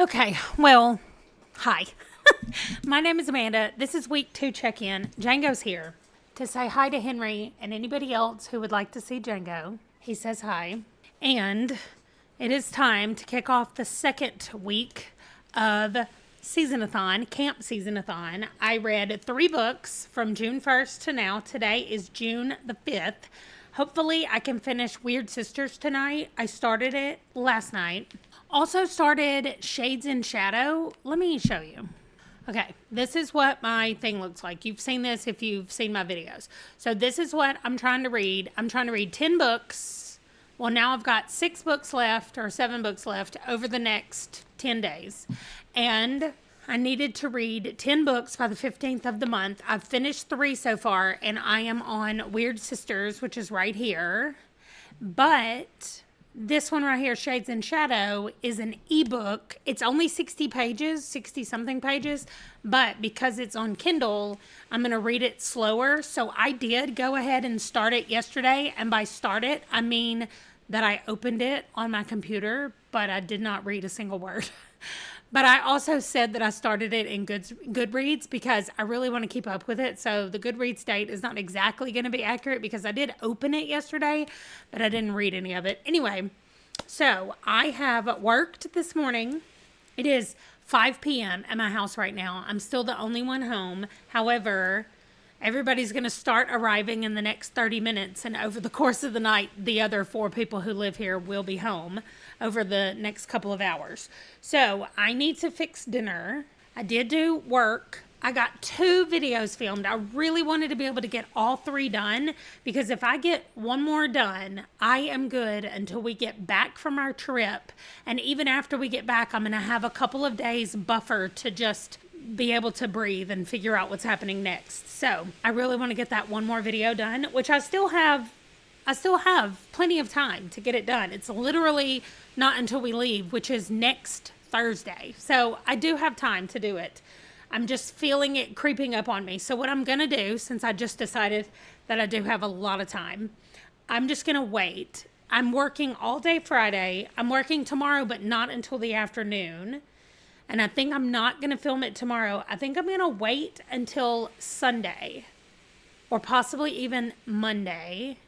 Okay, well, hi. My name is Amanda. This is week 2 check-in. Django's here to say hi to Henry and anybody else who would like to see Django. He says hi. And it is time to kick off the second week of Seasonathon, Camp Seasonathon. I read 3 books from June 1st to now. Today is June the 5th. Hopefully I can finish Weird Sisters tonight. I started it last night. Also started Shades in Shadow. Let me show you. Okay, this is what my thing looks like. You've seen this if you've seen my videos. So this is what I'm trying to read. I'm trying to read 10 books. Well, now I've got 6 books left or 7 books left over the next 10 days. And I needed to read 10 books by the 15th of the month. I've finished 3 so far, and I am on Weird Sisters, which is right here. But this one right here, Shades in Shadow, is an ebook. It's only 60 pages, 60 something pages, but because it's on Kindle, I'm going to read it slower. So I did go ahead and start it yesterday, and by start it, I mean that I opened it on my computer, but I did not read a single word. But I also said that I started it in Goodreads because I really want to keep up with it. So the Goodreads date is not exactly going to be accurate because I did open it yesterday, but I didn't read any of it. Anyway, so I have worked this morning. It is 5 p.m. at my house right now. I'm still the only one home. However, everybody's going to start arriving in the next 30 minutes. And over the course of the night, the other 4 people who live here will be home over the next couple of hours. So I need to fix dinner. I did do work. I got 2 videos filmed. I really wanted to be able to get all 3 done because if I get one more done, I am good until we get back from our trip. And even after we get back, I'm going to have a couple of days buffer to just be able to breathe and figure out what's happening next. So I really want to get that one more video done, which I still have plenty of time to get it done. It's literally not until we leave, which is next Thursday. So I do have time to do it. I'm just feeling it creeping up on me. So what I'm going to do, since I just decided that I do have a lot of time, I'm just going to wait. I'm working all day Friday. I'm working tomorrow, but not until the afternoon. And I think I'm not going to film it tomorrow. I think I'm going to wait until Sunday or possibly even Monday.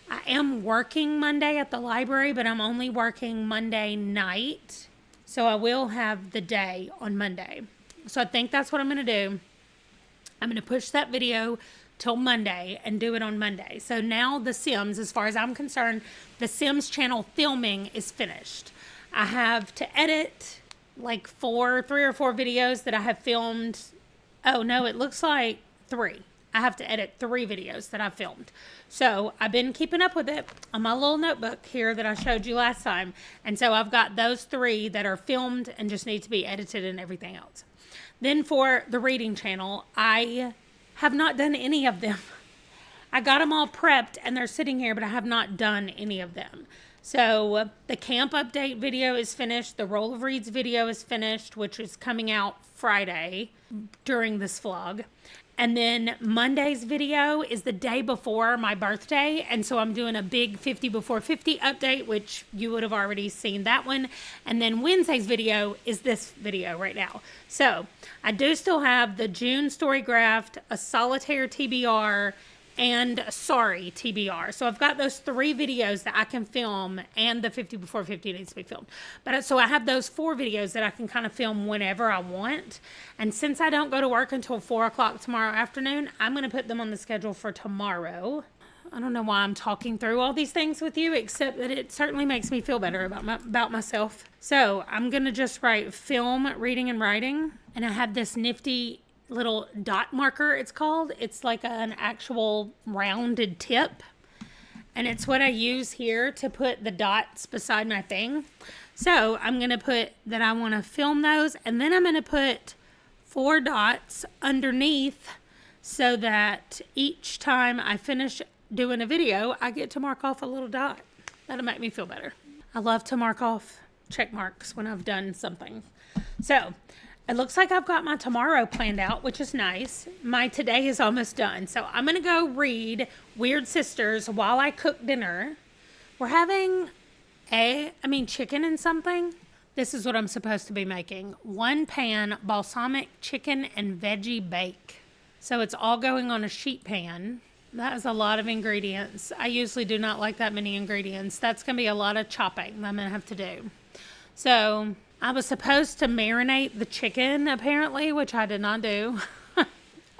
I am working Monday at the library, but I'm only working Monday night. So I will have the day on Monday. So I think that's what I'm going to do. I'm going to push that video till Monday and do it on Monday. So now The Sims, as far as I'm concerned, The Sims channel filming is finished. I have to edit like 3 or 4 videos that I have filmed. Oh no, it looks like 3. I have to edit 3 videos that I filmed. So I've been keeping up with it on my little notebook here that I showed you last time. And so I've got those 3 that are filmed and just need to be edited and everything else. Then for the reading channel, I have not done any of them. I got them all prepped and they're sitting here, but I have not done any of them. So the camp update video is finished. The Roll of Reads video is finished, which is coming out Friday during this vlog. And then Monday's video is the day before my birthday. And so I'm doing a big 50 before 50 update, which you would have already seen that one. And then Wednesday's video is this video right now. So I do still have the June storygraph, a solitaire TBR, and sorry TBR. So I've got those 3 videos that I can film, and the 50 before 50 needs to be filmed. But so I have those 4 videos that I can kind of film whenever I want. And since I don't go to work until 4 o'clock tomorrow afternoon, I'm going to put them on the schedule for tomorrow. I don't know why I'm talking through all these things with you, except that it certainly makes me feel better about myself. So I'm going to just write film, reading, and writing. And I have this nifty little dot marker, it's called. It's like an actual rounded tip. And it's what I use here to put the dots beside my thing. So I'm going to put that I want to film those. And then I'm going to put 4 dots underneath so that each time I finish doing a video, I get to mark off a little dot. That'll make me feel better. I love to mark off check marks when I've done something. So it looks like I've got my tomorrow planned out, which is nice. My today is almost done. So I'm going to go read Weird Sisters while I cook dinner. We're having chicken and something. This is what I'm supposed to be making. 1 pan balsamic chicken and veggie bake. So it's all going on a sheet pan. That is a lot of ingredients. I usually do not like that many ingredients. That's going to be a lot of chopping that I'm going to have to do. So I was supposed to marinate the chicken, apparently, which I did not do.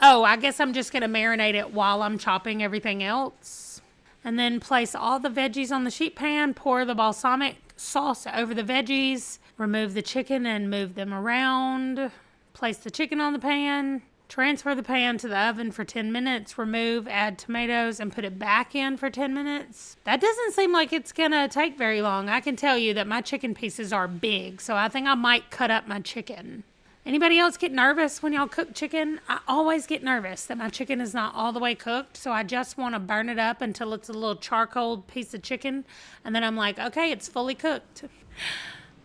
Oh, I guess I'm just going to marinate it while I'm chopping everything else. And then place all the veggies on the sheet pan, pour the balsamic sauce over the veggies, remove the chicken and move them around, place the chicken on the pan, transfer the pan to the oven for 10 minutes, remove, add tomatoes, and put it back in for 10 minutes. That doesn't seem like it's going to take very long. I can tell you that my chicken pieces are big, so I think I might cut up my chicken. Anybody else get nervous when y'all cook chicken? I always get nervous that my chicken is not all the way cooked, so I just want to burn it up until it's a little charcoal piece of chicken, and then I'm like, okay, it's fully cooked.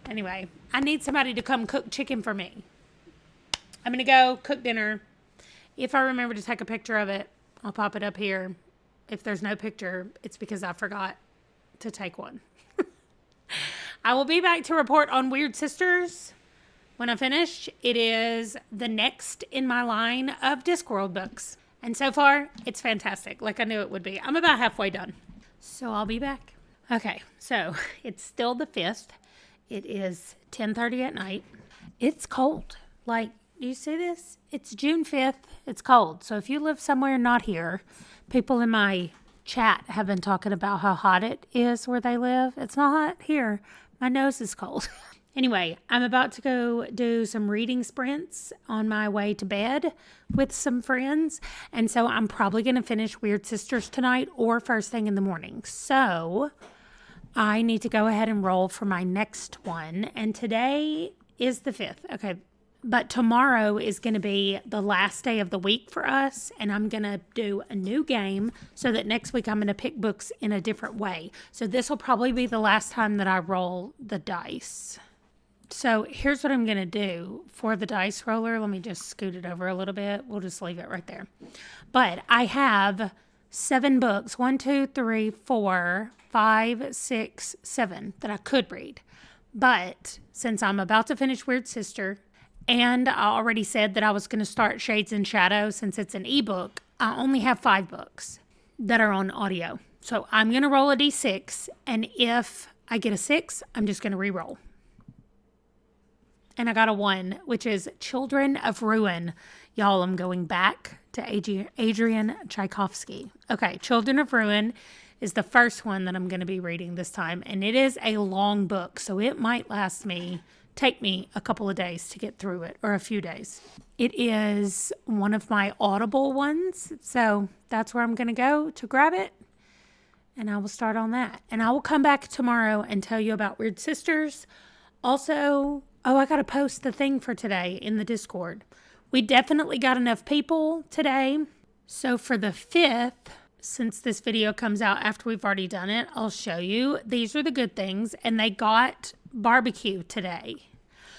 Anyway, I need somebody to come cook chicken for me. I'm going to go cook dinner. If I remember to take a picture of it, I'll pop it up here. If there's no picture, it's because I forgot to take one. I will be back to report on Weird Sisters. When I finish, it is the next in my line of Discworld books. And so far, it's fantastic, like I knew it would be. I'm about halfway done. So I'll be back. Okay, so it's still the 5th. It is 10:30 at night. It's cold. Like, do you see this? It's June 5th. It's cold. So if you live somewhere not here, people in my chat have been talking about how hot it is where they live. It's not hot here. My nose is cold. Anyway, I'm about to go do some reading sprints on my way to bed with some friends. And so I'm probably going to finish Weird Sisters tonight or first thing in the morning. So I need to go ahead and roll for my next one. And today is the 5th. Okay. But tomorrow is going to be the last day of the week for us. And I'm going to do a new game so that next week I'm going to pick books in a different way. So this will probably be the last time that I roll the dice. So here's what I'm going to do for the dice roller. Let me just scoot it over a little bit. We'll just leave it right there. But I have 7 books, 1, 2, 3, 4, 5, 6, 7 that I could read. But since I'm about to finish Weird Sister, and I already said that I was going to start Shades and Shadow since it's an ebook, I only have 5 books that are on audio. So I'm going to roll a d6, and if I get a 6, I'm just going to re-roll. And I got a 1, which is Children of Ruin. Y'all, I'm going back to Adrian Tchaikovsky. Okay, Children of Ruin is the first one that I'm going to be reading this time. And it is a long book, so it might take me a couple of days to get through it, or a few days. It is one of my Audible ones, so that's where I'm going to go to grab it. And I will start on that. And I will come back tomorrow and tell you about Weird Sisters. Also, I got to post the thing for today in the Discord. We definitely got enough people today. So for the 5th, since this video comes out after we've already done it, I'll show you. These are the good things. And they got barbecue today.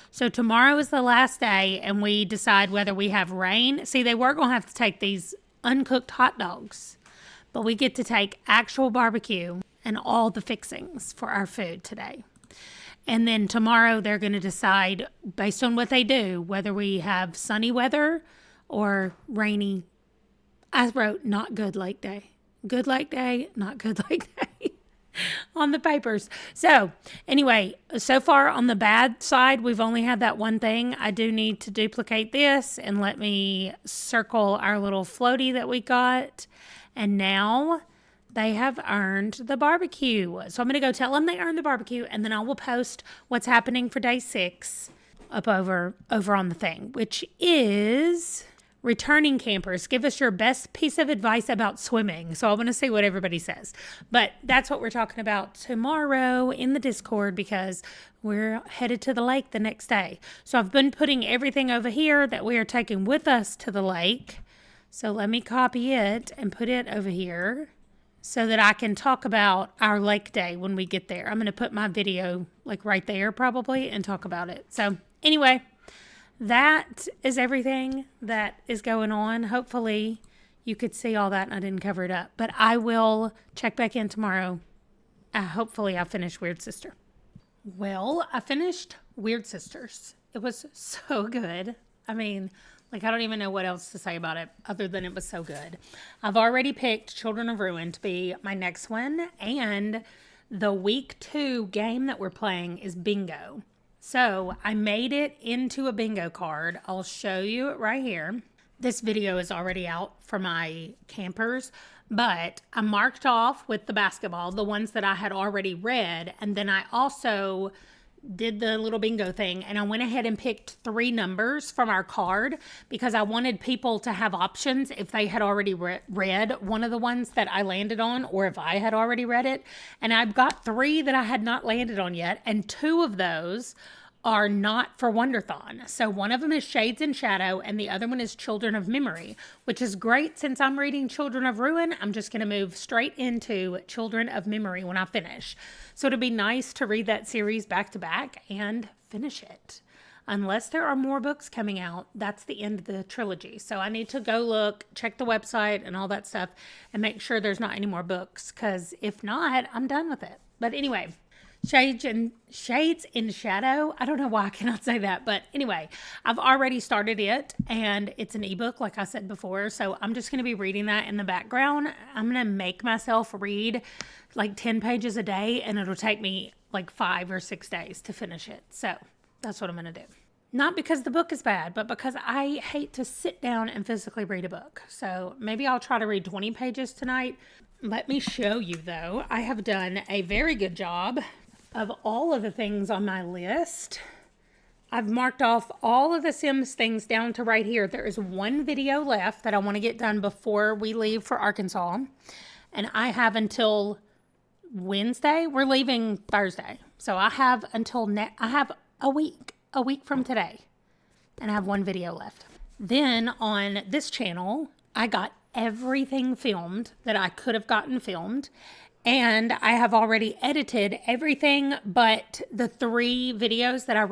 So tomorrow is the last day and we decide whether we have rain. See, they were going to have to take these uncooked hot dogs. But we get to take actual barbecue and all the fixings for our food today. And then tomorrow they're going to decide, based on what they do, whether we have sunny weather or rainy. I wrote not good lake day. Good lake day, not good lake day on the papers. So anyway, so far on the bad side, we've only had that one thing. I do need to duplicate this and let me circle our little floaty that we got. And now they have earned the barbecue. So I'm going to go tell them they earned the barbecue, and then I will post what's happening for day 6 up over on the thing, which is returning campers. Give us your best piece of advice about swimming. So I want to see what everybody says. But that's what we're talking about tomorrow in the Discord because we're headed to the lake the next day. So I've been putting everything over here that we are taking with us to the lake. So let me copy it and put it over here so that I can talk about our lake day when we get there. I'm going to put my video like right there probably and talk about it. So anyway, that is everything that is going on. Hopefully you could see all that and I didn't cover it up. But I will check back in tomorrow. Hopefully I'll finish Weird Sister. Well, I finished Weird Sisters. It was so good. I mean, like, I don't even know what else to say about it other than it was so good. I've already picked Children of Ruin to be my next one, and the week 2 game that we're playing is bingo. So I made it into a bingo card. I'll show you it right here. This video is already out for my campers, but I marked off with the basketball the ones that I had already read, and then I also did the little bingo thing, and I went ahead and picked 3 numbers from our card because I wanted people to have options if they had already read one of the ones that I landed on, or if I had already read it. And I've got 3 that I had not landed on yet, and 2 of those are not for Wonderthon. So one of them is Shades and Shadow, and the other one is Children of Memory, which is great. Since I'm reading Children of Ruin, I'm just going to move straight into Children of Memory when I finish. So it'll be nice to read that series back to back and finish it. Unless there are more books coming out, that's the end of the trilogy. So I need to go look, check the website and all that stuff, and make sure there's not any more books, because if not, I'm done with it. But anyway, Shades in Shadow. I don't know why I cannot say that, but anyway, I've already started it, and it's an ebook, like I said before. So I'm just going to be reading that in the background. I'm going to make myself read like 10 pages a day, and it'll take me like 5 or 6 days to finish it. So that's what I'm going to do. Not because the book is bad, but because I hate to sit down and physically read a book. So maybe I'll try to read 20 pages tonight. Let me show you, though. I have done a very good job of all of the things on my list. I've marked off all of the Sims things down to right here. There is one video left that I want to get done before we leave for Arkansas. And I have until Wednesday. We're leaving Thursday. So I have until I have a week from today. And I have one video left. Then on this channel, I got everything filmed that I could have gotten filmed. And I have already edited everything but the 3 videos that I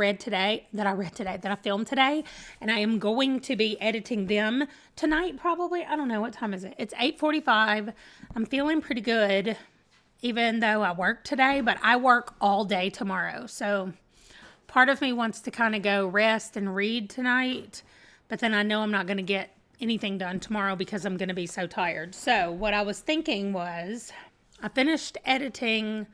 filmed today. And I am going to be editing them tonight, probably. I don't know. What time is it? It's 8:45. I'm feeling pretty good, even though I work today, but I work all day tomorrow. So part of me wants to kind of go rest and read tonight, but then I know I'm not going to get anything done tomorrow because I'm going to be so tired. So what I was thinking was, I finished editing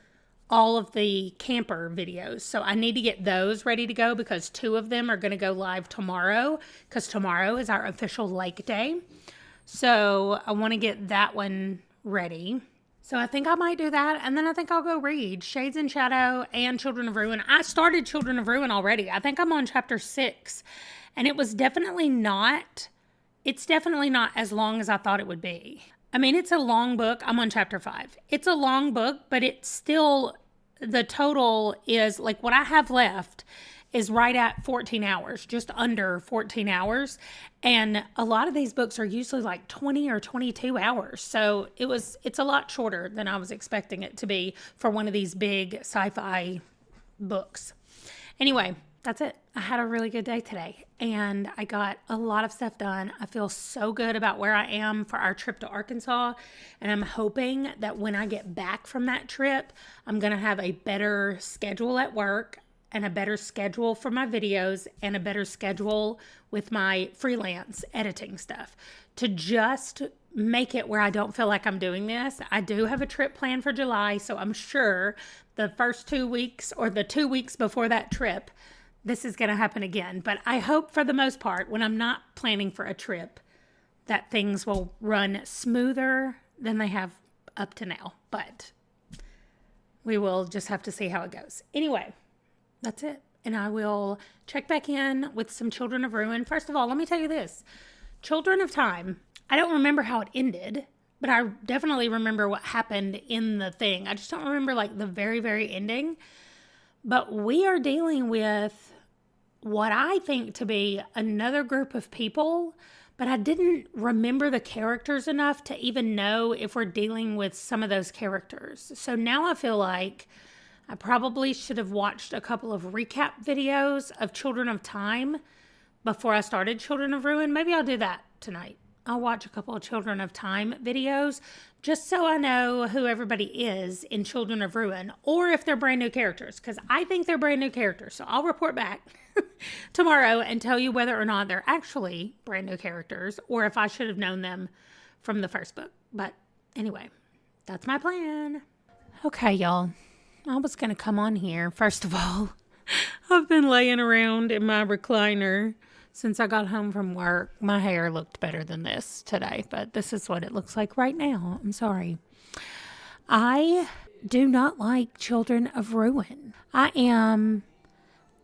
all of the camper videos, so I need to get those ready to go because 2 of them are going to go live tomorrow, because tomorrow is our official lake day. So I want to get that one ready. So I think I might do that, and then I think I'll go read Shades and Shadow and Children of Ruin. I started Children of Ruin already. I think I'm on chapter 6, and it's definitely not as long as I thought it would be. I mean, it's a long book. I'm on chapter 5. It's a long book, but it's still, the total is, like, what I have left is right at 14 hours, just under 14 hours. And a lot of these books are usually like 20 or 22 hours. So it's a lot shorter than I was expecting it to be for one of these big sci-fi books. Anyway, that's it. I had a really good day today, and I got a lot of stuff done. I feel so good about where I am for our trip to Arkansas, and I'm hoping that when I get back from that trip, I'm going to have a better schedule at work and a better schedule for my videos and a better schedule with my freelance editing stuff to just make it where I don't feel like I'm doing this. I do have a trip planned for July, so I'm sure the first 2 weeks or the 2 weeks before that trip, this is going to happen again. But I hope for the most part, when I'm not planning for a trip, that things will run smoother than they have up to now. But we will just have to see how it goes. Anyway, that's it. And I will check back in with some Children of Ruin. First of all, let me tell you this. Children of Time, I don't remember how it ended, but I definitely remember what happened in the thing. I just don't remember like the very, very ending. But we are dealing with what I think to be another group of people, but I didn't remember the characters enough to even know if we're dealing with some of those characters. So now I feel like I probably should have watched a couple of recap videos of Children of Time before I started Children of Ruin. Maybe I'll do that tonight. I'll watch a couple of Children of Time videos just so I know who everybody is in Children of Ruin, or if they're brand new characters, because I think they're brand new characters. So I'll report back tomorrow and tell you whether or not they're actually brand new characters or if I should have known them from the first book. But anyway, that's my plan. Okay, y'all. I was going to come on here. First of all, I've been laying around in my recliner since I got home from work. My hair looked better than this today, but this is what it looks like right now. I'm sorry. I do not like Children of Ruin. I am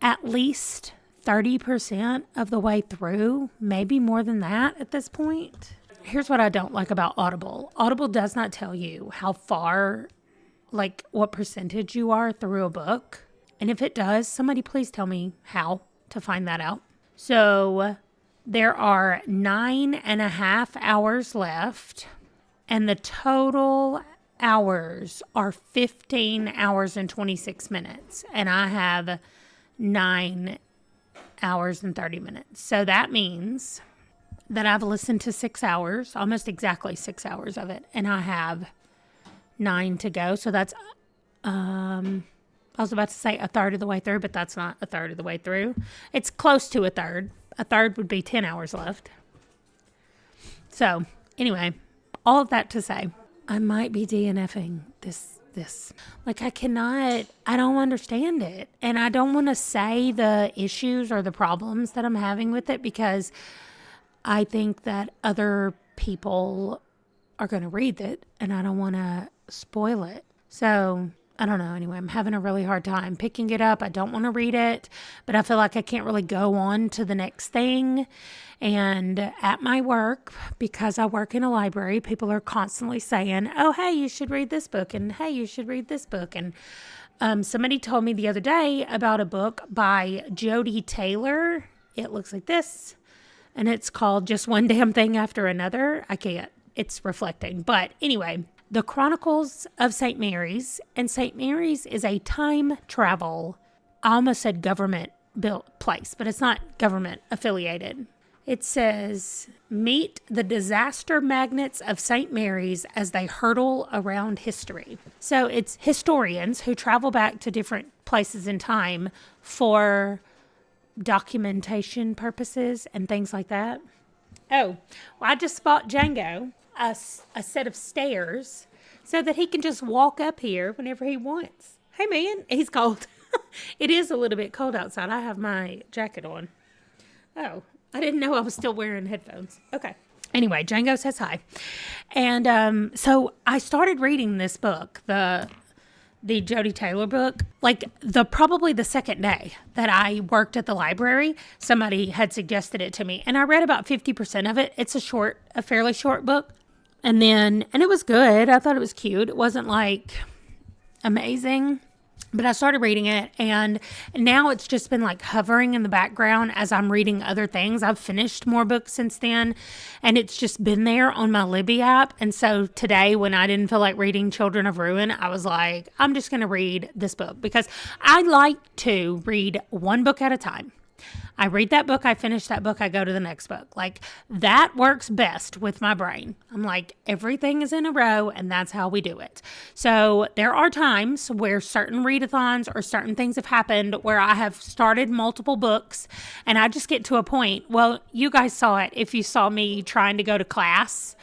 at least 30% of the way through, maybe more than that at this point. Here's what I don't like about Audible. Audible does not tell you how far, like what percentage you are through a book. And if it does, somebody please tell me how to find that out. So there are 9.5 hours left, and the total hours are 15 hours and 26 minutes. And I have 9 hours and 30 minutes. So that means that I've listened to 6 hours, almost exactly 6 hours of it, and I have 9 to go. So that's, I was about to say a third of the way through, but that's not a third of the way through. It's close to a third. A third would be 10 hours left. So anyway, all of that to say, I might be DNFing this. Like I don't understand it. And I don't want to say the issues or the problems that I'm having with it because I think that other people are going to read it and I don't want to spoil it. So I don't know. Anyway, I'm having a really hard time picking it up. I don't want to read it, but I feel like I can't really go on to the next thing. And at my work, because I work in a library, people are constantly saying, oh, hey, you should read this book. And hey, you should read this book. And somebody told me the other day about a book by Jodi Taylor. It looks like this. And it's called Just One Damn Thing After Another. I can't. It's reflecting. But anyway, The Chronicles of St. Mary's. And St. Mary's is a time travel, I almost said government built place, but it's not government affiliated. It says, meet the disaster magnates of St. Mary's as they hurtle around history. So it's historians who travel back to different places in time for documentation purposes and things like that. Oh, well, I just bought Django a set of stairs so that he can just walk up here whenever he wants. Hey, man, he's cold. It is a little bit cold outside. I have my jacket on. Oh, I didn't know I was still wearing headphones. Okay. Anyway, Django says hi. And so I started reading this book, the Jodi Taylor book, like probably the second day that I worked at the library. Somebody had suggested it to me, and I read about 50% of it. It's a fairly short book. And it was good. I thought it was cute. It wasn't like amazing. But I started reading it, and now it's just been like hovering in the background as I'm reading other things. I've finished more books since then, and it's just been there on my Libby app. And so today, when I didn't feel like reading Children of Ruin, I was like, I'm just going to read this book because I like to read one book at a time. I read that book, I finish that book, I go to the next book. Like, that works best with my brain. I'm like, everything is in a row, and that's how we do it. So there are times where certain readathons or certain things have happened where I have started multiple books, and I just get to a point. Well, you guys saw it if you saw me trying to go to class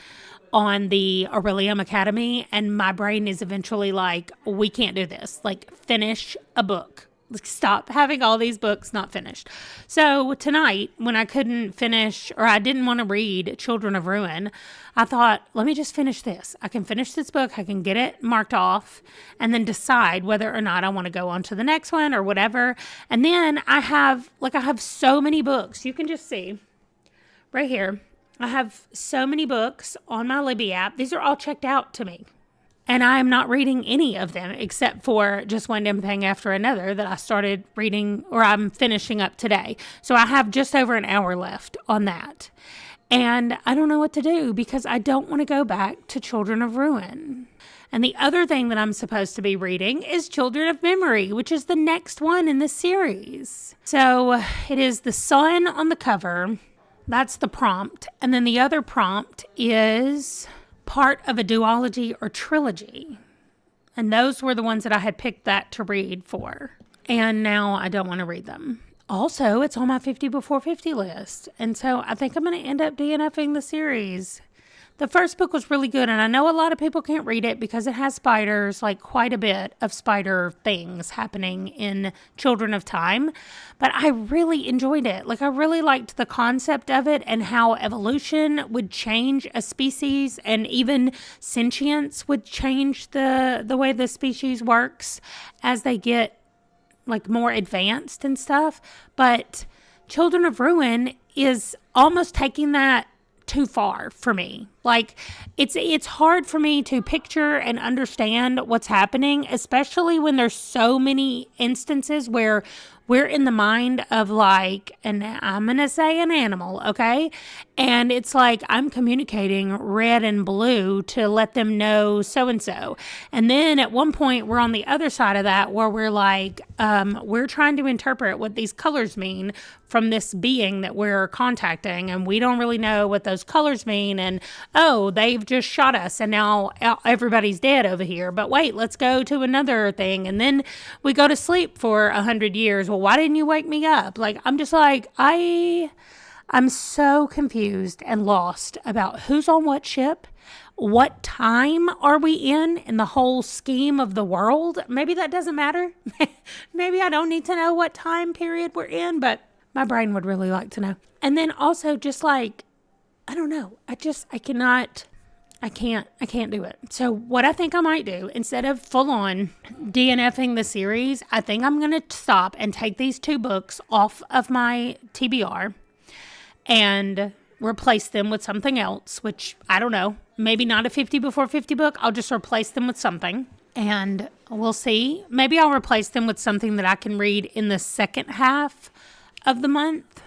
on the Aurelium Academy, and my brain is eventually like, we can't do this. Like, finish a book. Stop having all these books not finished. So tonight, when I couldn't finish, or I didn't want to read Children of Ruin, I thought, let me just finish this. I can finish this book. I can get it marked off and then decide whether or not I want to go on to the next one or whatever. And then I have so many books. You can just see right here. I have so many books on my Libby app. These are all checked out to me. And I am not reading any of them except for Just One Damn Thing After Another that I started reading, or I'm finishing up today. So I have just over an hour left on that. And I don't know what to do because I don't want to go back to Children of Ruin. And the other thing that I'm supposed to be reading is Children of Memory, which is the next one in the series. So it is the sun on the cover. That's the prompt. And then the other prompt is part of a duology or trilogy. And those were the ones that I had picked that to read for. And now I don't want to read them. Also, it's on my 50 before 50 list. And so I think I'm going to end up DNFing the series. The first book was really good, and I know a lot of people can't read it because it has spiders, like quite a bit of spider things happening in Children of Time. But I really enjoyed it. Like, I really liked the concept of it and how evolution would change a species, and even sentience would change the way the species works as they get like more advanced and stuff. But Children of Ruin is almost taking that too far for me. Like, it's hard for me to picture and understand what's happening, especially when there's so many instances where we're in the mind of like, and I'm going to say an animal, okay? And it's like, I'm communicating red and blue to let them know so-and-so. And then at one point we're on the other side of that where we're like, we're trying to interpret what these colors mean from this being that we're contacting. And we don't really know what those colors mean. And, oh, they've just shot us and now everybody's dead over here. But wait, let's go to another thing. And then we go to sleep for 100 years. Well, why didn't you wake me up? Like, I'm just like, I'm so confused and lost about who's on what ship. What time are we in the whole scheme of the world? Maybe that doesn't matter. Maybe I don't need to know what time period we're in, but my brain would really like to know. And then also just like, I don't know. I can't do it. So what I think I might do, instead of full on DNFing the series, I think I'm going to stop and take these 2 books off of my TBR and replace them with something else, which I don't know, maybe not a 50 before 50 book. I'll just replace them with something and we'll see. Maybe I'll replace them with something that I can read in the second half of the month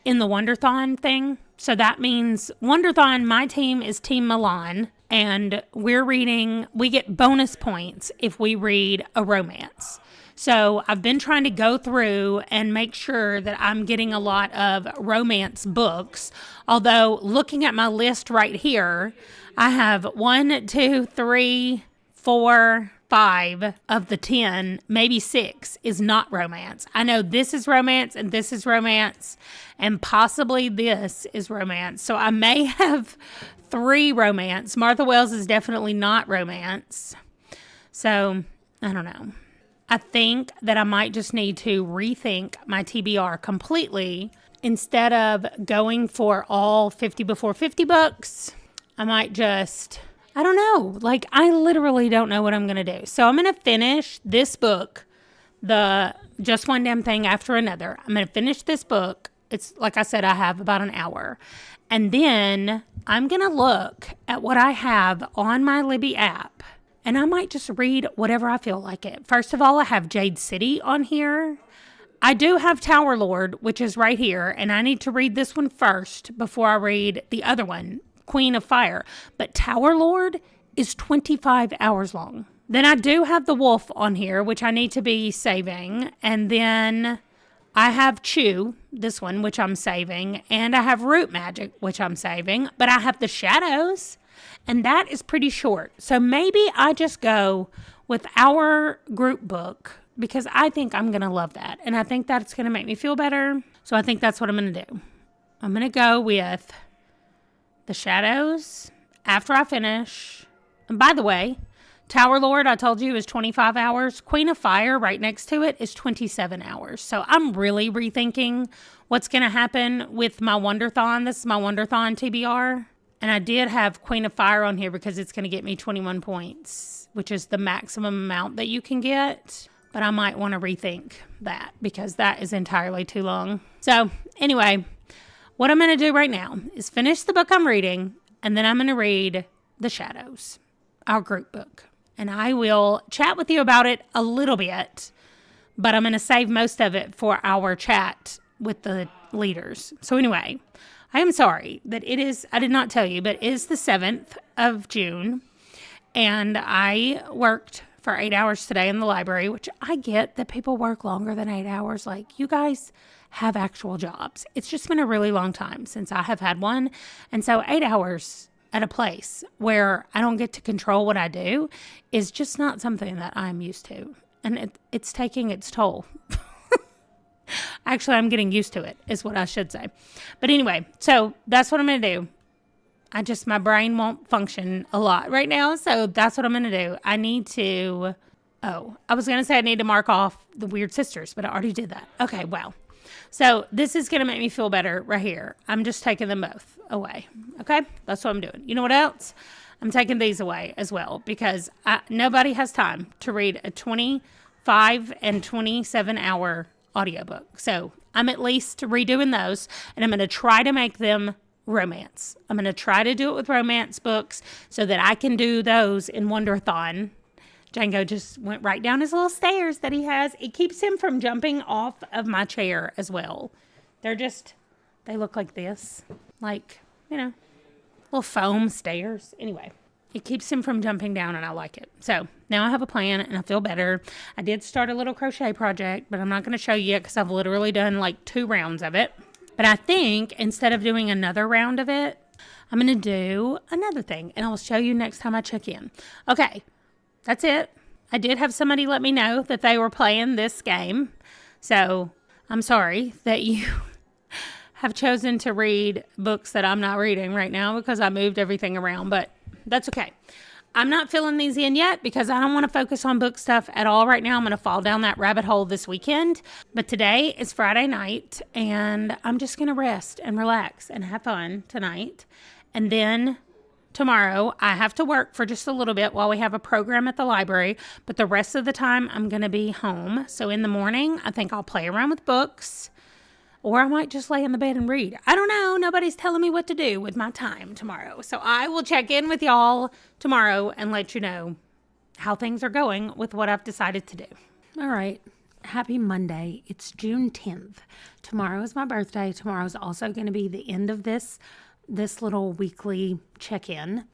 in the Wonderthon thing. So that means Wonderthon, my team is Team Milan, and we get bonus points if we read a romance. So I've been trying to go through and make sure that I'm getting a lot of romance books. Although looking at my list right here, I have 1, 2, 3, 4, 5 of the 10, maybe 6 is not romance. I know this is romance and this is romance and possibly this is romance. So I may have 3 romance. Martha Wells is definitely not romance. So I don't know. I think that I might just need to rethink my TBR completely. Instead of going for all 50 before 50 books, I might just, I don't know. Like, I literally don't know what I'm going to do. So I'm going to finish this book, the Just One Damn Thing After Another. I'm going to finish this book. It's like I said, I have about an hour. And then I'm going to look at what I have on my Libby app. And I might just read whatever I feel like it. First of all, I have Jade City on here. I do have Tower Lord, which is right here. And I need to read this one first before I read the other one, Queen of Fire. But Tower Lord is 25 hours long. Then I do have The Wolf on here, which I need to be saving. And then I have Chew, this one, which I'm saving. And I have Root Magic, which I'm saving. But I have The Shadows, and that is pretty short. So maybe I just go with our group book because I think I'm going to love that. And I think that's going to make me feel better. So I think that's what I'm going to do. I'm going to go with The Shadows after I finish. And by the way, Tower Lord, I told you, is 25 hours. Queen of Fire, right next to it, is 27 hours. So I'm really rethinking what's going to happen with my Wonderthon. This is my Wonderthon TBR. And I did have Queen of Fire on here because it's going to get me 21 points, which is the maximum amount that you can get. But I might want to rethink that because that is entirely too long. So anyway, what I'm going to do right now is finish the book I'm reading, and then I'm going to read The Shadows, our group book. And I will chat with you about it a little bit, but I'm going to save most of it for our chat with the leaders. So anyway, I am sorry that I did not tell you, but it is the 7th of June, and I worked for 8 hours today in the library, which I get that people work longer than 8 hours. Like, you guys have actual jobs. It's just been a really long time since I have had one. And so 8 hours at a place where I don't get to control what I do is just not something that I'm used to. And it's taking its toll. Actually, I'm getting used to it, is what I should say. But anyway, so that's what I'm going to do. My brain won't function a lot right now, so that's what I'm going to do. I need to, I was going to say I need to mark off the Weird Sisters, but I already did that. Okay, well, so this is going to make me feel better right here. I'm just taking them both away, okay? That's what I'm doing. You know what else? I'm taking these away as well, because nobody has time to read a 25 and 27 hour audiobook. So I'm at least redoing those, and I'm going to try to make them romance. I'm going to try to do it with romance books so that I can do those in Wonderathon. Django just went right down his little stairs that he has. It keeps him from jumping off of my chair as well. They look like this. Like, little foam stairs. Anyway, it keeps him from jumping down, and I like it. So now I have a plan, and I feel better. I did start a little crochet project, but I'm not going to show you yet because I've literally done like 2 rounds of it. But I think instead of doing another round of it, I'm going to do another thing, and I'll show you next time I check in. Okay, that's it. I did have somebody let me know that they were playing this game. So I'm sorry that you have chosen to read books that I'm not reading right now because I moved everything around, but that's okay. I'm not filling these in yet because I don't want to focus on book stuff at all right now. I'm going to fall down that rabbit hole this weekend. But today is Friday night, and I'm just going to rest and relax and have fun tonight. And then tomorrow, I have to work for just a little bit while we have a program at the library. But the rest of the time, I'm going to be home. So in the morning, I think I'll play around with books. Or I might just lay in the bed and read. I don't know. Nobody's telling me what to do with my time tomorrow. So I will check in with y'all tomorrow and let you know how things are going with what I've decided to do. All right. Happy Monday. It's June 10th. Tomorrow is my birthday. Tomorrow is also going to be the end of this little weekly check-in.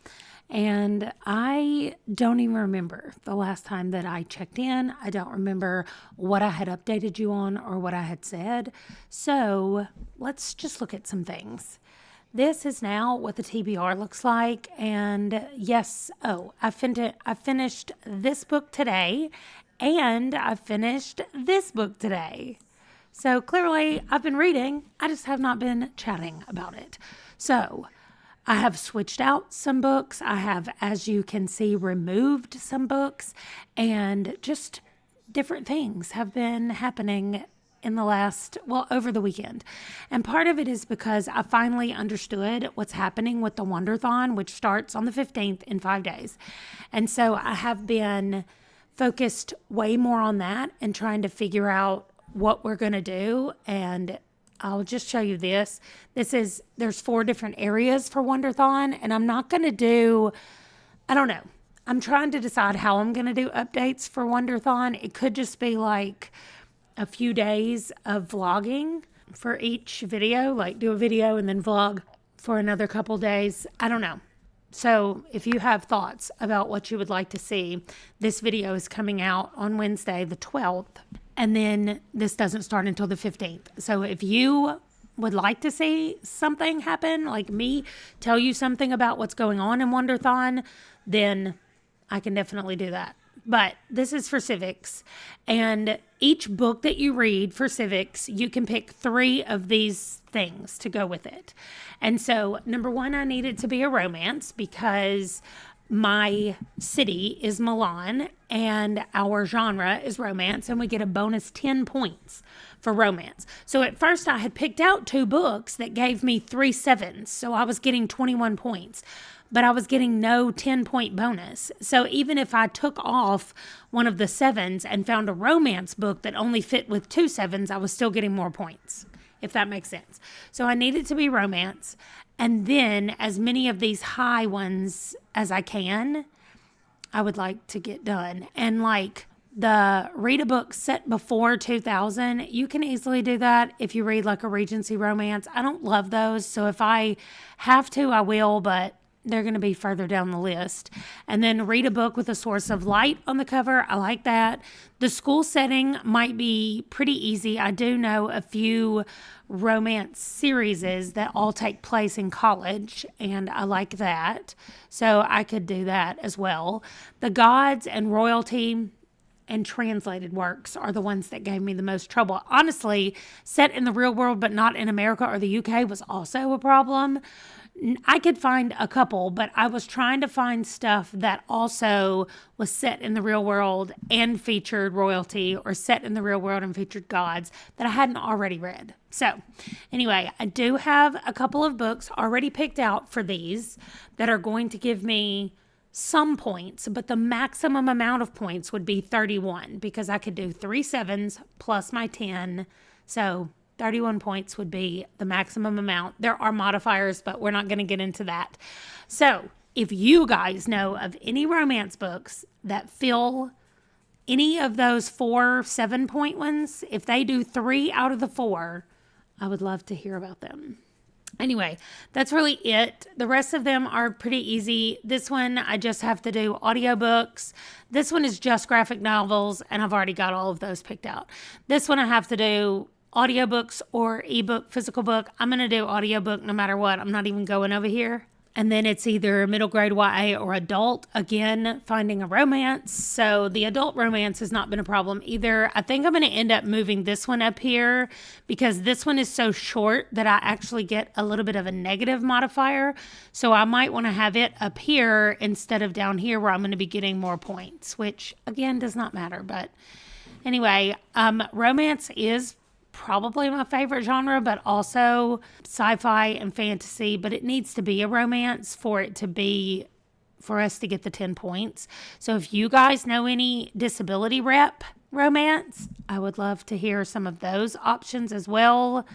And I don't even remember the last time that I checked in. I don't remember what I had updated you on or what I had said. So let's just look at some things. This is now what the TBR looks like. And yes, I finished this book today, and I finished this book today. So clearly I've been reading. I just have not been chatting about it. So I have switched out some books. I have, as you can see, removed some books, and just different things have been happening in over the weekend. And part of it is because I finally understood what's happening with the Wonderathon, which starts on the 15th in 5 days. And so I have been focused way more on that and trying to figure out what we're going to do. And I'll just show you this. There's 4 different areas for Wonderathon, and I'm not going to do, I don't know. I'm trying to decide how I'm going to do updates for Wonderathon. It could just be like a few days of vlogging for each video, like do a video and then vlog for another couple days. I don't know. So if you have thoughts about what you would like to see, this video is coming out on Wednesday, the 12th. And then this doesn't start until the 15th. So if you would like to see something happen, like me tell you something about what's going on in Wonderathon, then I can definitely do that. But this is for civics. And each book that you read for civics, you can pick 3 of these things to go with it. And so, number 1, I need it to be a romance because my city is Milan and our genre is romance, and we get a bonus 10 points for romance. So at first I had picked out 2 books that gave me 3 sevens. So I was getting 21 points, but I was getting no 10-point bonus. So even if I took off one of the sevens and found a romance book that only fit with 2 sevens, I was still getting more points, if that makes sense. So I needed to be romance. And then as many of these high ones as I can, I would like to get done. And like the read a book set before 2000, you can easily do that if you read like a Regency romance. I don't love those. So if I have to, I will, but they're going to be further down the list. And then read a book with a source of light on the cover. I like that. The school setting might be pretty easy. I do know a few romance series that all take place in college, and I like that. So I could do that as well. The gods and royalty and translated works are the ones that gave me the most trouble. Honestly, set in the real world but not in America or the UK was also a problem. I could find a couple, but I was trying to find stuff that also was set in the real world and featured royalty, or set in the real world and featured gods that I hadn't already read. So anyway, I do have a couple of books already picked out for these that are going to give me some points, but the maximum amount of points would be 31 because I could do 3 sevens plus my 10. So 31 points would be the maximum amount. There are modifiers, but we're not going to get into that. So if you guys know of any romance books that fill any of those 4 7-point ones, if they do 3 out of the 4, I would love to hear about them. Anyway, that's really it. The rest of them are pretty easy. This one, I just have to do audiobooks. This one is just graphic novels, and I've already got all of those picked out. This one I have to do audiobooks or ebook, physical book. I'm going to do audiobook no matter what. I'm not even going over here. And then it's either middle grade YA or adult. Again, finding a romance. So the adult romance has not been a problem either. I think I'm going to end up moving this one up here because this one is so short that I actually get a little bit of a negative modifier. So I might want to have it up here instead of down here where I'm going to be getting more points, which again does not matter. But anyway, romance is probably my favorite genre, but also sci-fi and fantasy, but it needs to be a romance for us to get the 10 points. So if you guys know any disability rep romance, I would love to hear some of those options as well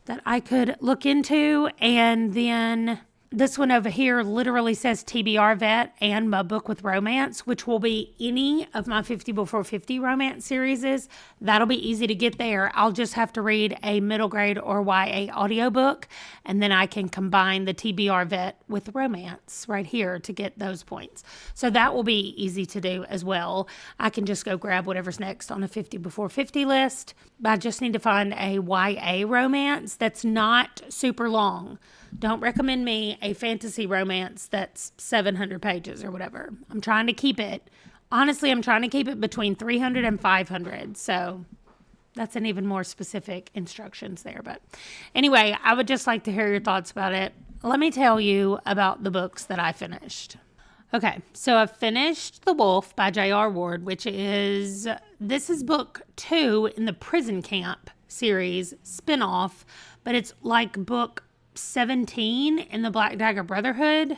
that I could look into. And then this one over here literally says TBR vet and my book with romance, which will be any of my 50 Before 50 romance series. That'll be easy to get there. I'll just have to read a middle grade or YA audiobook, and then I can combine the TBR vet with romance right here to get those points. So that will be easy to do as well. I can just go grab whatever's next on a 50 Before 50 list. But I just need to find a YA romance that's not super long. Don't recommend me a fantasy romance that's 700 pages or whatever. I'm trying to keep it, honestly, I'm trying to keep it between 300 and 500. So that's an even more specific instructions there. But anyway, I would just like to hear your thoughts about it. Let me tell you about the books that I finished. Okay, so I finished The Wolf by J.R. Ward, this is book 2 in the Prison Camp series spinoff, but it's like book 17 in the Black Dagger Brotherhood,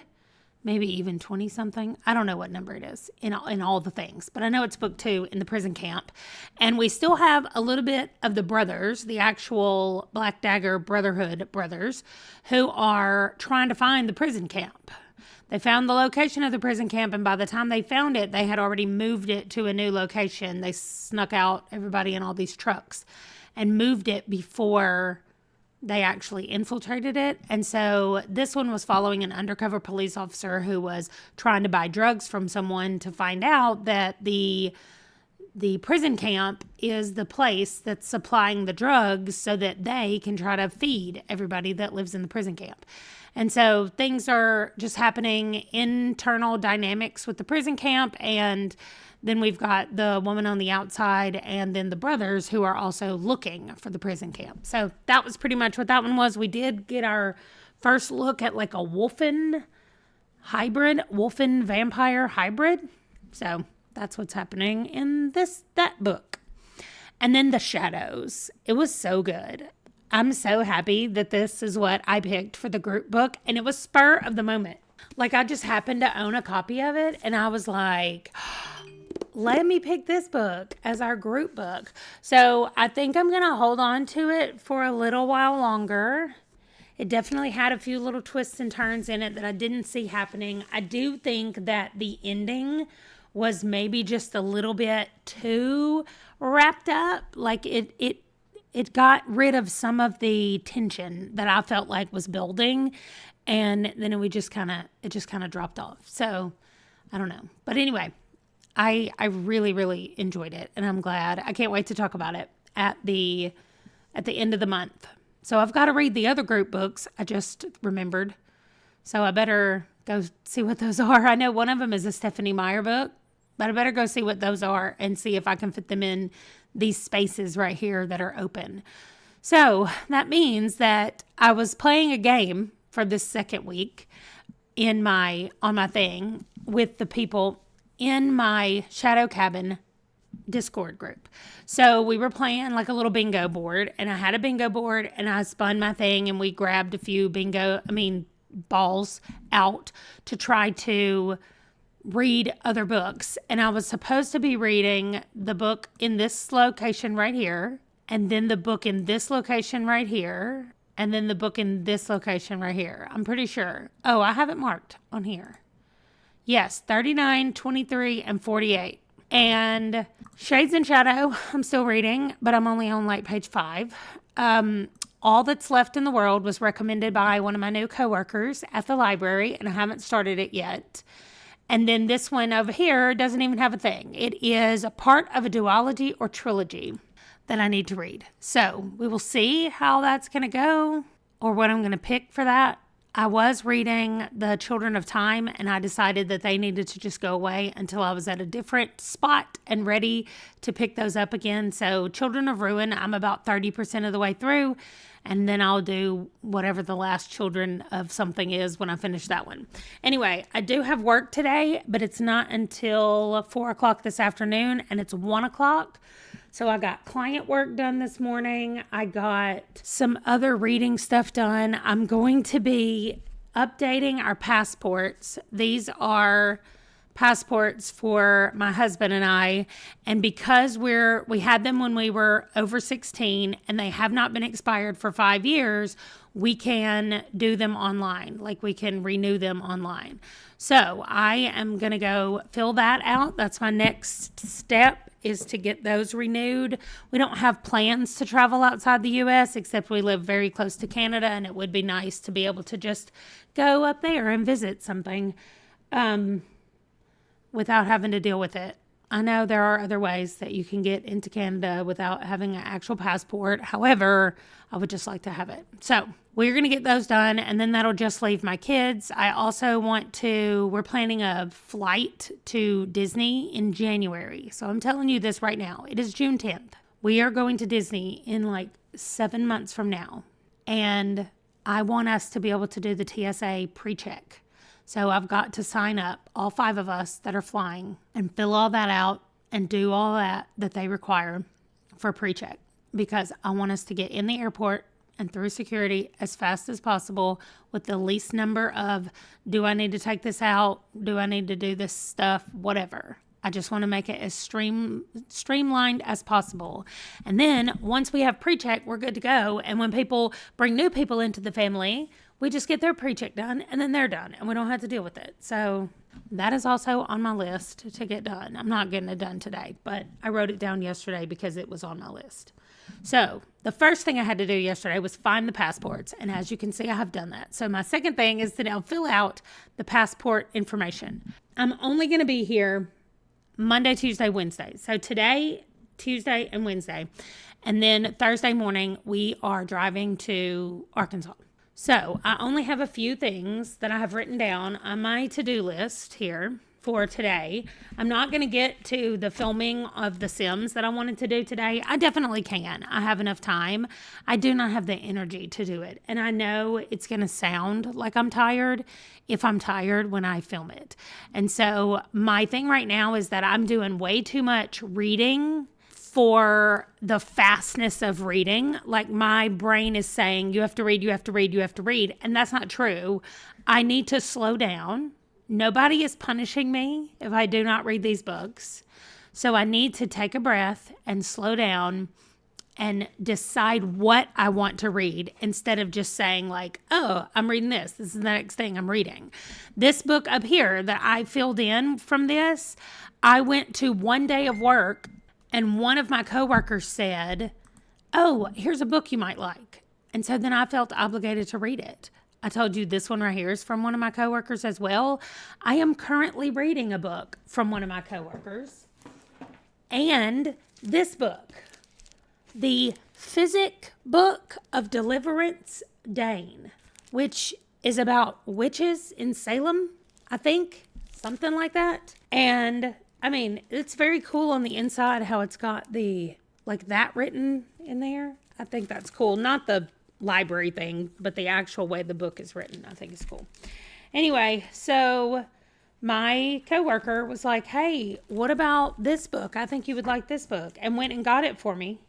maybe even 20 something. I don't know what number it is in all the things, but I know it's book 2 in the prison camp. And we still have a little bit of the brothers, the actual Black Dagger Brotherhood brothers, who are trying to find the prison camp. They found the location of the prison camp, and by the time they found it, they had already moved it to a new location. They snuck out everybody in all these trucks and moved it before they actually infiltrated it. And so this one was following an undercover police officer who was trying to buy drugs from someone to find out that the prison camp is the place that's supplying the drugs so that they can try to feed everybody that lives in the prison camp. And so things are just happening, internal dynamics with the prison camp, and then we've got the woman on the outside and then the brothers who are also looking for the prison camp. So that was pretty much what that one was. We did get our first look at like a wolfen vampire hybrid. So that's what's happening in that book. And then The Shadows. It was so good. I'm so happy that this is what I picked for the group book, and it was spur of the moment. Like, I just happened to own a copy of it, and I was like, let me pick this book as our group book. So I think I'm going to hold on to it for a little while longer. It definitely had a few little twists and turns in it that I didn't see happening. I do think that the ending was maybe just a little bit too wrapped up. Like it it got rid of some of the tension that I felt like was building, and then it just kind of dropped off. So I don't know. But anyway, I really, really enjoyed it, and I'm glad. I can't wait to talk about it at the end of the month. So I've got to read the other group books. I just remembered. So I better go see what those are. I know one of them is a Stephanie Meyer book, but I better go see what those are and see if I can fit them in these spaces right here that are open. So that means that I was playing a game for this second week on my thing with the people in my Shadow Cabin Discord group. So we were playing like a little bingo board, and I had a bingo board, and I spun my thing, and we grabbed a few balls out to try to read other books. And I was supposed to be reading the book in this location right here, and then the book in this location right here, and then the book in this location right here. I'm pretty sure. Oh, I have it marked on here. Yes, 39, 23, and 48. And Shades and Shadow, I'm still reading, but I'm only on like page 5. All That's Left in the World was recommended by one of my new coworkers at the library, and I haven't started it yet. And then this one over here doesn't even have a thing. It is a part of a duology or trilogy that I need to read. So we will see how that's going to go, or what I'm going to pick for that. I was reading The Children of Time, and I decided that they needed to just go away until I was at a different spot and ready to pick those up again. So Children of Ruin, I'm about 30% of the way through, and then I'll do whatever the last Children of something is when I finish that one. Anyway, I do have work today, but it's not until 4 o'clock this afternoon, and it's 1 o'clock. So I got client work done this morning. I got some other reading stuff done. I'm going to be updating our passports. These are passports for my husband and I. And because we had them when we were over 16 and they have not been expired for 5 years, we can do them online. Like we can renew them online. So I am going to go fill that out. That's my next step, is to get those renewed. We don't have plans to travel outside the U.S. except we live very close to Canada, and it would be nice to be able to just go up there and visit something without having to deal with it. I know there are other ways that you can get into Canada without having an actual passport. However, I would just like to have it. So we're going to get those done, and then that'll just leave my kids. I also we're planning a flight to Disney in January. So I'm telling you this right now. It is June 10th. We are going to Disney in like 7 months from now. And I want us to be able to do the TSA pre-check. So I've got to sign up, all 5 of us that are flying, and fill all that out and do all that they require for pre-check, because I want us to get in the airport and through security as fast as possible with the least number of, do I need to take this out? Do I need to do this stuff? Whatever. I just want to make it as streamlined as possible. And then once we have pre-check, we're good to go. And when people bring new people into the family, we just get their pre-check done, and then they're done, and we don't have to deal with it. So that is also on my list to get done. I'm not getting it done today, but I wrote it down yesterday because it was on my list. So the first thing I had to do yesterday was find the passports, and as you can see, I have done that. So my second thing is to now fill out the passport information. I'm only going to be here Monday, Tuesday, Wednesday. So today, Tuesday, and Wednesday. And then Thursday morning, we are driving to Arkansas. So I only have a few things that I have written down on my to-do list here for today. I'm not going to get to the filming of The Sims that I wanted to do today. I definitely can. I have enough time. I do not have the energy to do it. And I know it's going to sound like I'm tired if I'm tired when I film it. And so my thing right now is that I'm doing way too much reading for the fastness of reading. Like my brain is saying, you have to read, you have to read, you have to read. And that's not true. I need to slow down. Nobody is punishing me if I do not read these books. So I need to take a breath and slow down and decide what I want to read instead of just saying like, oh, I'm reading this. This is the next thing I'm reading. This book up here that I filled in from this, I went to one day of work and one of my coworkers said, oh, here's a book you might like. And so then I felt obligated to read it. I told you this one right here is from one of my coworkers as well. I am currently reading a book from one of my coworkers. And this book, the Physic Book of Deliverance Dane, which is about witches in Salem, I think, something like that. And I mean, it's very cool on the inside how it's got the, like that written in there. I think that's cool. Not the library thing, but the actual way the book is written, I think is cool. Anyway, so my coworker was like, hey, what about this book? I think you would like this book, and went and got it for me.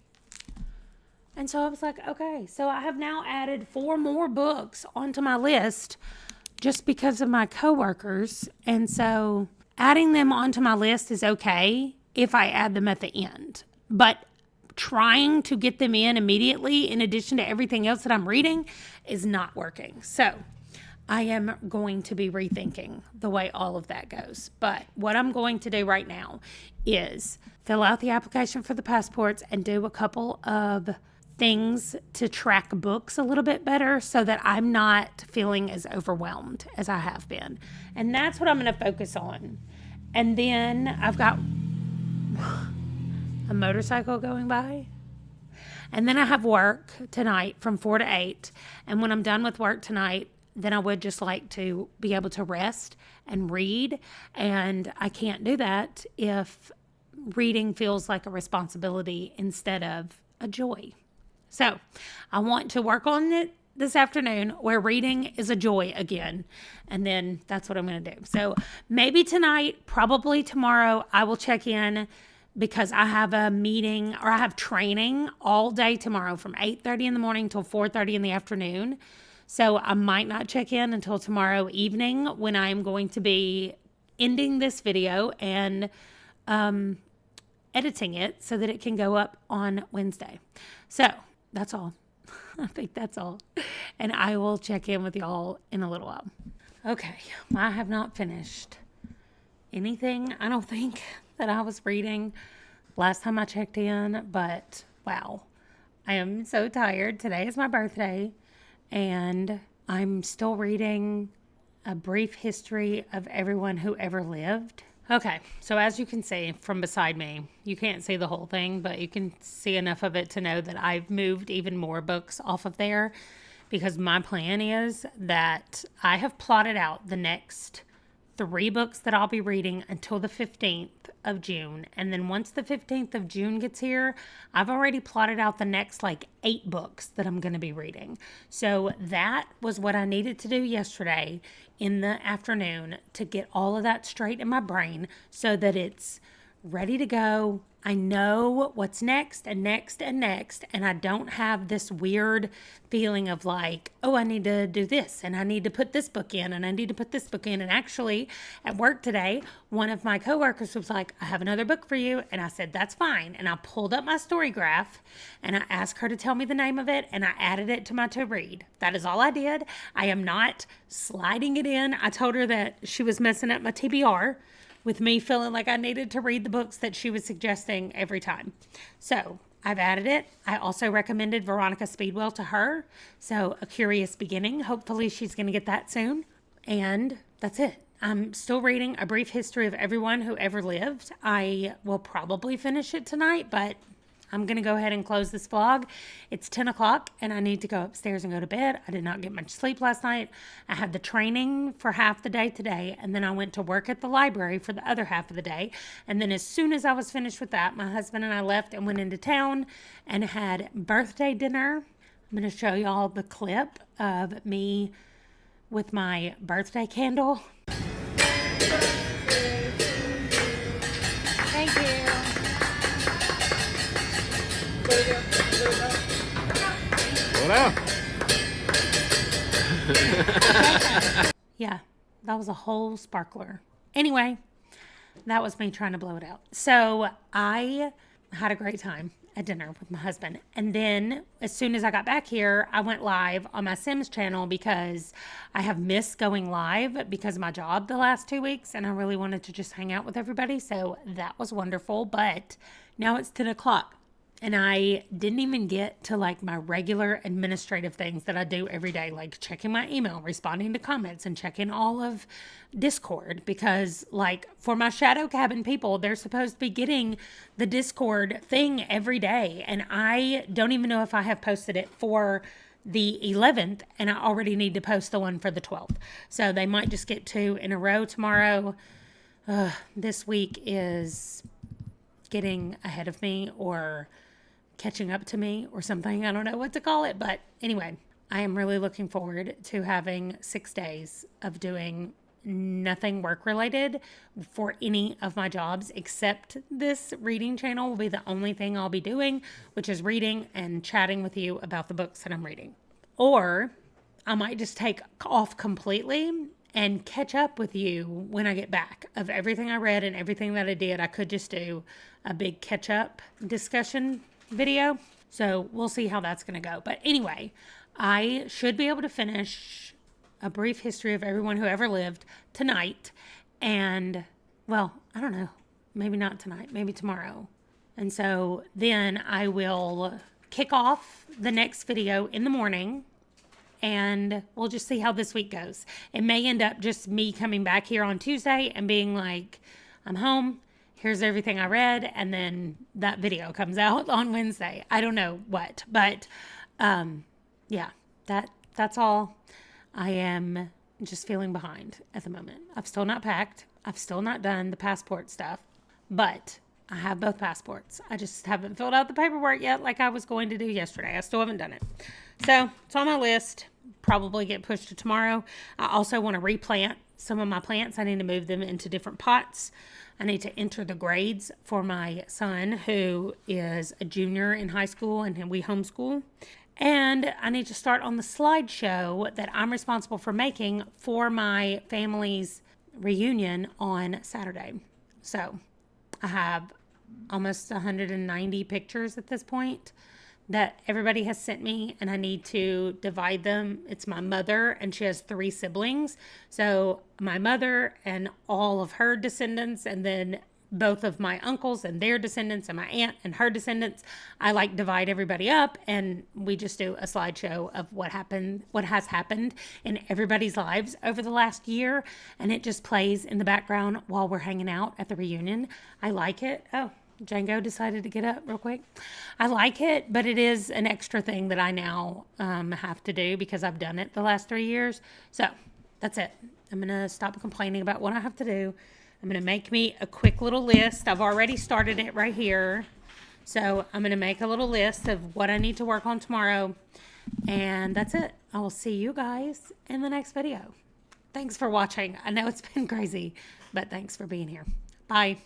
And so I was like, okay, so I have now added 4 more books onto my list just because of my coworkers. And so adding them onto my list is okay if I add them at the end. But trying to get them in immediately, in addition to everything else that I'm reading, is not working. So I am going to be rethinking the way all of that goes. But what I'm going to do right now is fill out the application for the passports and do a couple of things to track books a little bit better so that I'm not feeling as overwhelmed as I have been. And that's what I'm going to focus on. And then I've got a motorcycle going by. And then I have work tonight from 4 to 8. And when I'm done with work tonight, then I would just like to be able to rest and read. And I can't do that if reading feels like a responsibility instead of a joy. So I want to work on it this afternoon where reading is a joy again. And then that's what I'm going to do. So maybe tonight, probably tomorrow, I will check in because I have a meeting or I have training all day tomorrow from 8:30 in the morning till 4:30 in the afternoon. So I might not check in until tomorrow evening when I'm going to be ending this video and editing it so that it can go up on Wednesday. So that's all. I think that's all. And I will check in with y'all in a little while. Okay, I have not finished anything, I don't think, that I was reading last time I checked in, but wow, I am so tired. Today is my birthday, and I'm still reading A Brief History of Everyone Who Ever Lived. Okay, so as you can see from beside me, you can't see the whole thing, but you can see enough of it to know that I've moved even more books off of there because my plan is that I have plotted out the next 3 books that I'll be reading until the 15th of June. And then once the 15th of June gets here, I've already plotted out the next 8 books that I'm going to be reading. So that was what I needed to do yesterday in the afternoon to get all of that straight in my brain so that it's ready to go. I know what's next and next and next, and I don't have this weird feeling of oh, I need to do this, and I need to put this book in, and I need to put this book in. And actually, at work today, one of my coworkers was like, I have another book for you, and I said, that's fine. And I pulled up my storygraph, and I asked her to tell me the name of it, and I added it to my to-read. That is all I did. I am not sliding it in. I told her that she was messing up my TBR with me feeling like I needed to read the books that she was suggesting every time. So I've added it. I also recommended Veronica Speedwell to her. So A Curious Beginning. Hopefully she's going to get that soon. And that's it. I'm still reading A Brief History of Everyone Who Ever Lived. I will probably finish it tonight, but I'm going to go ahead and close this vlog. It's 10 o'clock and I need to go upstairs and go to bed. I did not get much sleep last night. I had the training for half the day today, and then I went to work at the library for the other half of the day. And then as soon as I was finished with that, my husband and I left and went into town and had birthday dinner. I'm going to show y'all the clip of me with my birthday candle. Thank you. Hola. Yeah, that was a whole sparkler. Anyway, that was me trying to blow it out. So I had a great time at dinner with my husband. And then as soon as I got back here, I went live on my Sims channel because I have missed going live because of my job the last 2 weeks. And I really wanted to just hang out with everybody. So that was wonderful. But now it's 10 o'clock. And I didn't even get to like my regular administrative things that I do every day, like checking my email, responding to comments, and checking all of Discord. Because, like, for my shadow cabin people, they're supposed to be getting the Discord thing every day. And I don't even know if I have posted it for the 11th, and I already need to post the one for the 12th. So they might just get 2 in a row tomorrow. This week is getting ahead of me, or catching up to me, or something. I don't know what to call it. But anyway, I am really looking forward to having 6 days of doing nothing work related for any of my jobs, except this reading channel will be the only thing I'll be doing, which is reading and chatting with you about the books that I'm reading. Or I might just take off completely and catch up with you when I get back of everything I read and everything that I did. I could just do a big catch up discussion video. So we'll see how that's going to go. But anyway, I should be able to finish A Brief History of Everyone Who Ever Lived tonight. And, well, I don't know. Maybe not tonight. Maybe tomorrow. And so then I will kick off the next video in the morning. And we'll just see how this week goes. It may end up just me coming back here on Tuesday and being like, I'm home. Here's everything I read. And then that video comes out on Wednesday. I don't know what. But, yeah, that's all. I am just feeling behind at the moment. I've still not packed. I've still not done the passport stuff. But I have both passports. I just haven't filled out the paperwork yet like I was going to do yesterday. I still haven't done it. So it's on my list. Probably get pushed to tomorrow. I also want to replant some of my plants. I need to move them into different pots. I need to enter the grades for my son, who is a junior in high school, and we homeschool. And I need to start on the slideshow that I'm responsible for making for my family's reunion on Saturday. So I have almost 190 pictures at this point that everybody has sent me, and I need to divide them. It's my mother, and she has 3 siblings. So my mother and all of her descendants, and then both of my uncles and their descendants, and my aunt and her descendants. I like divide everybody up, and we just do a slideshow of what has happened in everybody's lives over the last year. And it just plays in the background while we're hanging out at the reunion. I like it. Oh, Django decided to get up real quick. I like it, but it is an extra thing that I now have to do because I've done it the last 3 years. So that's it. I'm going to stop complaining about what I have to do. I'm going to make me a quick little list. I've already started it right here. So I'm going to make a little list of what I need to work on tomorrow. And that's it. I will see you guys in the next video. Thanks for watching. I know it's been crazy, but thanks for being here. Bye.